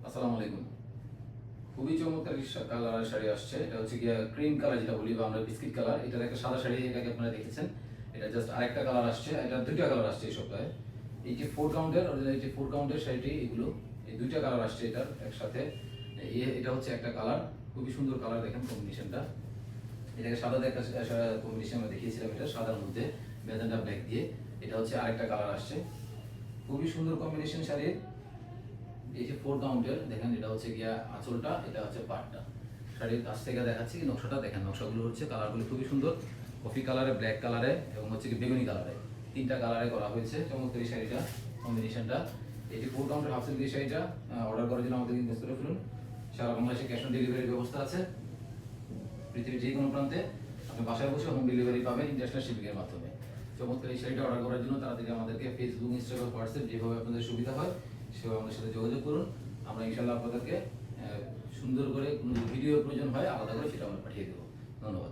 আসসালামু আলাইকুম। খুবই চমৎকার কালার শাড়ি আসছে। এটা হচ্ছে গিয়া ক্রিম কালার যেটা বলি বা আমরা বিস্কিট কালার। এটার একটা সাদা শাড়ি, এটাকে আপনারা দেখেছেন। এটা জাস্ট আরেকটা কালার আসছে। এটা দুইটা কালার আসছে এই সপ্তাহে। এই যে 4 কাউন্টের অরিজিনাল, এই যে 4 কাউন্টের শাড়িটি, এগুলো এই দুইটা কালার আসছে এটার একসাথে। এটা হচ্ছে একটা কালার, খুবই সুন্দর কালার, দেখেন কম্বিনেশনটা। এটাকে সাদাতে একটা কম্বিনেশন আমরা দেখিয়েছিলাম, এটা সাদার মধ্যে মেজেন্টা ব্ল্যাক দিয়ে। এটা হচ্ছে আরেকটা কালার আসছে, খুবই সুন্দর কম্বিনেশন শাড়ির। এই যে 4 কাউন্টের দেখেন, এটা হচ্ছে গিয়া আঁচলটা, এটা হচ্ছে পাটটা। শাড়ির কাছ থেকে দেখাচ্ছি, নকশাটা দেখেন। নকশাগুলো হচ্ছে কালারগুলো খুবই সুন্দর, কফি কালারে, ব্ল্যাক কালারে এবং হচ্ছে কি বেগুনি কালারে, তিনটা কালারে করা হয়েছে। চমৎকার এই শাড়িটা, কম্বিনেশনটা। এই যে 4 কাউন্টের হাফ সিল্ক এই শাড়িটা অর্ডার করার জন্য আমাদের ইনভেস্ট করে ফেলুন। সারা বাংলাদেশে ক্যাশ অন ডেলিভারির ব্যবস্থা আছে। পৃথিবীর যে কোনো প্রান্তে আপনি বাসায় বসে হোম ডেলিভারি পাবেন ইন্টারন্যাশনাল শিপিংয়ের মাধ্যমে। চমৎকার এই শাড়িটা অর্ডার করার জন্য তাড়াতাড়ি আমাদেরকে ফেসবুক, ইনস্টাগ্রাম, হোয়াটসঅ্যাপ যেভাবে আপনাদের সুবিধা হয় সেভাবে আমাদের সাথে যোগাযোগ করুন। আমরা ইনশাল্লাহ আপনাদেরকে সুন্দর করে কোনো ভিডিও প্রয়োজন হয় আলাদা করে সেটা আমরা পাঠিয়ে দেবো। ধন্যবাদ।